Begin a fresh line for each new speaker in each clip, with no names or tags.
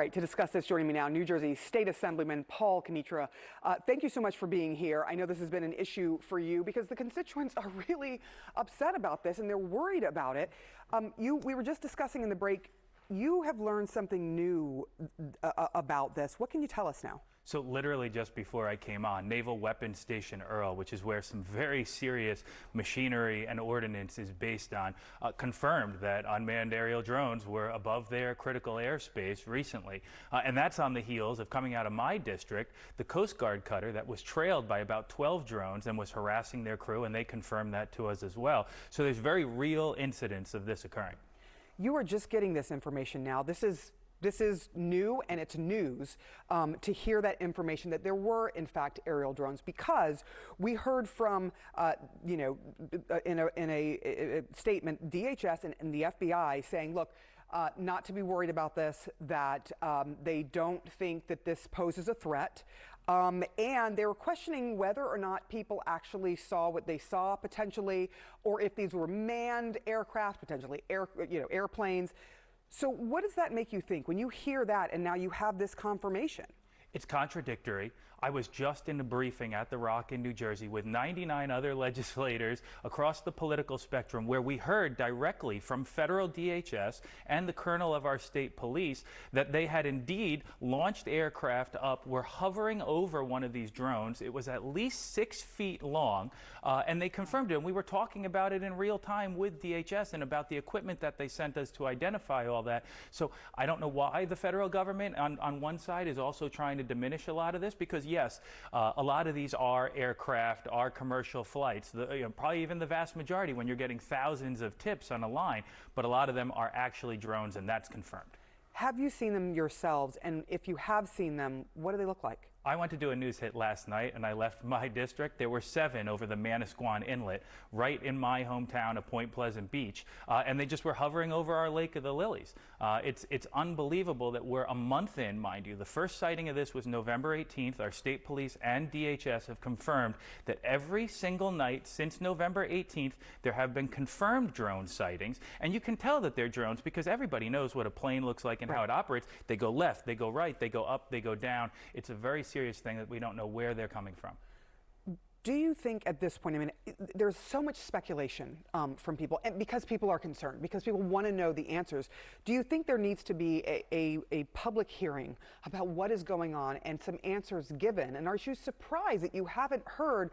right, to discuss this, joining me now, New Jersey State Assemblyman Paul Kanitra. Thank you so much for being here. I know this has been an issue for you because the constituents are really upset about this and they're worried about it. We were just discussing in the break, you have learned something new about this. What can you tell us now?
So literally just before I came on, Naval Weapons Station Earle, which is where some very serious machinery and ordnance is based on, confirmed that unmanned aerial drones were above their critical airspace recently. And that's on the heels of coming out of my district, the Coast Guard cutter that was trailed by about 12 drones and was harassing their crew, and they confirmed that to us as well. So there's very real incidents of this occurring.
You are just getting this information now. This is new, and it's news to hear that information that there were, in fact, aerial drones, because we heard from, in a statement, DHS and the FBI saying, look, not to be worried about this, that they don't think that this poses a threat. And they were questioning whether or not people actually saw what they saw potentially, or if these were manned aircraft, potentially airplanes. So what does that make you think when you hear that and now you have this confirmation?
It's contradictory. I was just in a briefing at The Rock in New Jersey with 99 other legislators across the political spectrum where we heard directly from federal DHS and the colonel of our state police that they had indeed launched aircraft up, were hovering over one of these drones. It was at least 6 feet long, and they confirmed it. And we were talking about it in real time with DHS and about the equipment that they sent us to identify all that. So I don't know why the federal government on one side is also trying to diminish a lot of this, because yes, a lot of these are aircraft, are commercial flights, probably even the vast majority when you're getting thousands of tips on a line, but a lot of them are actually drones, and that's confirmed.
Have you seen them yourselves? And if you have seen them, what do they look like?
I went to do a news hit last night and I left my district. There were 7 over the Manasquan Inlet, right in my hometown of Point Pleasant Beach, and they just were hovering over our Lake of the Lilies. It's unbelievable that we're a month in, mind you. The first sighting of this was November 18th. Our state police and DHS have confirmed that every single night since November 18th, there have been confirmed drone sightings, and you can tell that they're drones because everybody knows what a plane looks like and how it operates. They go left, they go right, they go up, they go down. It's a very serious thing that we don't know where they're coming from.
Do you think at this point, I mean, there's so much speculation from people, and because people are concerned, because people want to know the answers, do you think there needs to be a public hearing about what is going on and some answers given? And are you surprised that you haven't heard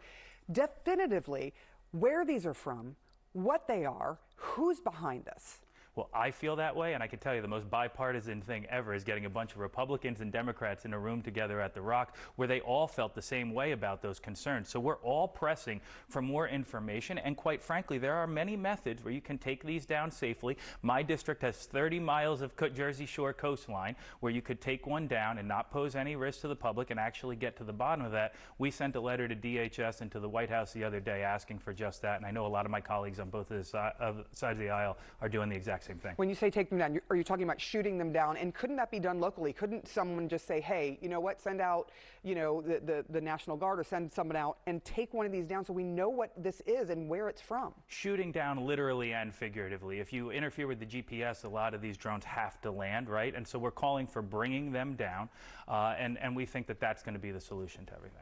definitively where these are from, what they are, who's behind this?
Well, I feel that way, and I can tell you the most bipartisan thing ever is getting a bunch of Republicans and Democrats in a room together at The Rock where they all felt the same way about those concerns. So we're all pressing for more information, and quite frankly, there are many methods where you can take these down safely. My district has 30 miles of Jersey Shore coastline where you could take one down and not pose any risk to the public and actually get to the bottom of that. We sent a letter to DHS and to the White House the other day asking for just that, and I know a lot of my colleagues on both sides of the aisle are doing the exact same thing.
When you say take them down, are you talking about shooting them down? And couldn't that be done locally? Couldn't someone just say, hey, you know what, send out, the National Guard or send someone out and take one of these down so we know what this is and where it's from?
Shooting down literally and figuratively. If you interfere with the GPS, a lot of these drones have to land, right? And so we're calling for bringing them down, and we think that that's going to be the solution to everything.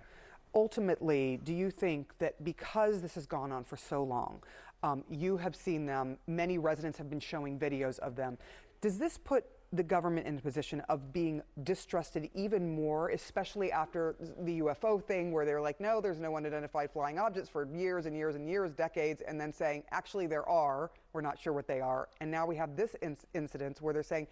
Ultimately, do you think that because this has gone on for so long, you have seen them, many residents have been showing videos of them, does this put the government in a position of being distrusted even more, especially after the UFO thing where they're like, no, there's no unidentified flying objects for years and years and years, decades, and then saying, actually there are, we're not sure what they are. And now we have this incident where they're saying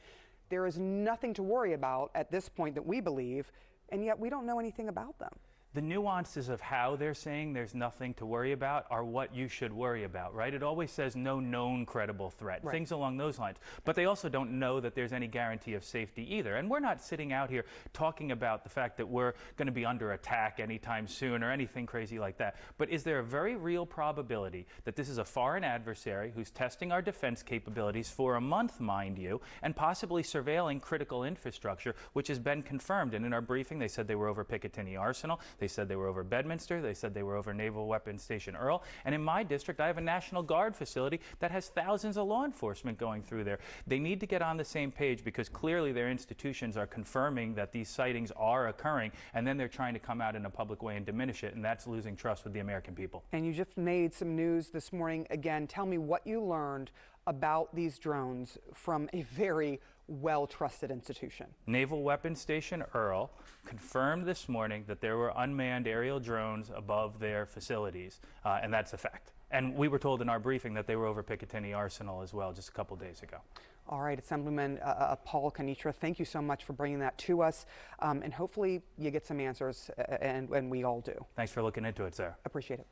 there is nothing to worry about at this point that we believe, and yet we don't know anything about them.
The nuances of how they're saying there's nothing to worry about are what you should worry about, right? It always says no known credible threat, right, things along those lines. But they also don't know that there's any guarantee of safety either. And we're not sitting out here talking about the fact that we're going to be under attack anytime soon or anything crazy like that. But is there a very real probability that this is a foreign adversary who's testing our defense capabilities for a month, mind you, and possibly surveilling critical infrastructure, which has been confirmed? And in our briefing, they said they were over Picatinny Arsenal. They They said they were over Bedminster. They said they were over Naval Weapons Station Earle. And in my district, I have a National Guard facility that has thousands of law enforcement going through there. They need to get on the same page because clearly their institutions are confirming that these sightings are occurring, and then they're trying to come out in a public way and diminish it, and that's losing trust with the American people.
And you just made some news this morning. Again, tell me what you learned about these drones from a very well-trusted institution.
Naval Weapons Station Earle confirmed this morning that there were unmanned aerial drones above their facilities, and that's a fact. And we were told in our briefing that they were over Picatinny Arsenal as well just a couple days ago.
All right, Assemblyman Paul Kanitra, thank you so much for bringing that to us, and hopefully you get some answers, and we all do.
Thanks for looking into it, sir.
Appreciate it.